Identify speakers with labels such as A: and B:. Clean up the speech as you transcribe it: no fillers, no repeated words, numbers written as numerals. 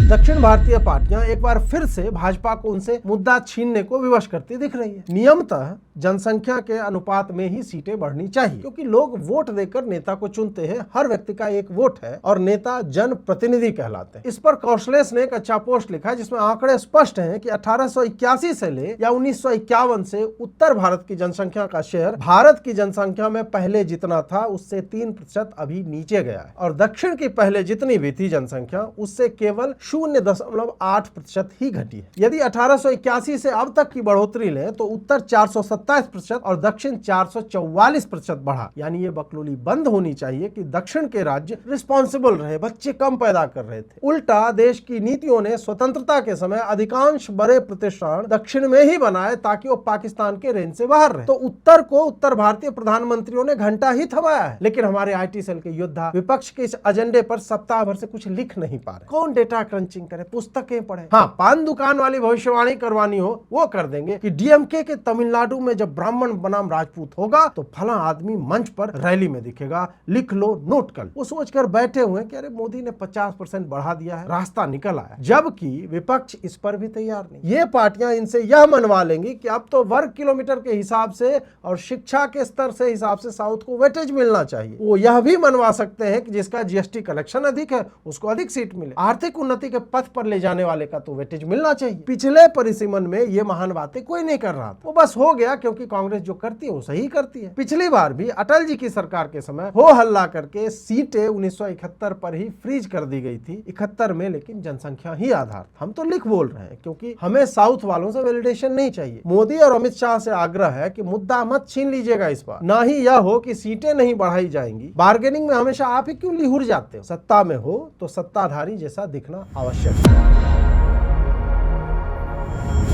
A: दक्षिण भारतीय पार्टियां एक बार फिर से भाजपा को उनसे मुद्दा छीनने को विवश करती दिख रही है। नियमतः जनसंख्या के अनुपात में ही सीटें बढ़नी चाहिए, क्योंकि लोग वोट देकर नेता को चुनते हैं। हर व्यक्ति का एक वोट है और नेता जन प्रतिनिधि कहलाते हैं। इस पर कौशलेश ने एक अच्छा पोस्ट लिखा जिसमें आंकड़े स्पष्ट हैं कि 1881 से ले या 1951 से उत्तर भारत की जनसंख्या का शेयर भारत की जनसंख्या में पहले जितना था उससे 3% अभी नीचे गया है, और दक्षिण की पहले जितनी भी थी जनसंख्या उससे केवल 0.8% ही घटी है। यदि 1881 से अब तक की बढ़ोतरी लें तो उत्तर 427% और दक्षिण 444% बढ़ा। यानी ये बकलोली बंद होनी चाहिए कि दक्षिण के राज्य रिस्पॉन्सिबल रहे, बच्चे कम पैदा कर रहे थे। उल्टा देश की नीतियों ने स्वतंत्रता के समय अधिकांश बड़े प्रतिष्ठान दक्षिण में ही बनाए ताकि वो पाकिस्तान के रेंज से बाहर रहे। तो उत्तर को उत्तर भारतीय प्रधानमंत्रियों ने घंटा ही थमाया है, लेकिन हमारे आईटी सेल के योद्धा विपक्ष के इस एजेंडे पर सप्ताह भर से कुछ लिख नहीं पा रहे। कौन डेटा क्रंचिंग करे, पुस्तकें पढ़े। हाँ, पान दुकान वाली भविष्यवाणी करवानी हो वो कर देंगे कि डीएमके के तमिलनाडु में जब ब्राह्मण बनाम राजपूत होगा तो फला आदमी मंच पर रैली में दिखेगा, लिख लो नोट कर। वो सोचकर बैठे हुए कि अरे मोदी ने 50% बढ़ा दिया है, रास्ता निकल आया। जबकि विपक्ष इस पर भी तैयार नहीं। ये पार्टियां इनसे यह मनवा लेंगी कि अब तो वर्ग किलोमीटर के हिसाब से और शिक्षा के स्तर से हिसाब से साउथ को वेटेज मिलना चाहिए। वो यह भी मनवा सकते हैं कि जिसका जीएसटी कलेक्शन अधिक है उसको अधिक सीट मिले। आर्थिक उन्नति के पथ पर ले जाने वाले का तो वेटेज मिलना चाहिए। पिछले परिसीमन में ये महान बातें कोई नहीं कर रहा था, वो बस हो गया क्योंकि कांग्रेस जो करती है वो सही करती है। पिछली बार भी अटल जी की सरकार के समय हो हल्ला करके सीटें 1971 पर ही फ्रीज कर दी गई थी, 71 में, लेकिन जनसंख्या ही आधार। हम तो लिख बोल रहे हैं क्योंकि हमें साउथ वालों से वैलिडेशन नहीं चाहिए। मोदी और अमित शाह से आग्रह है कि मुद्दा मत छीन लीजिएगा इस बार। ना ही यह हो कि सीटें नहीं बढ़ाई जाएंगी। बार्गेनिंग में हमेशा आप ही क्यों लिहुर जाते हो? सत्ता में हो तो सत्ताधारी जैसा दिखना आवश्यक है।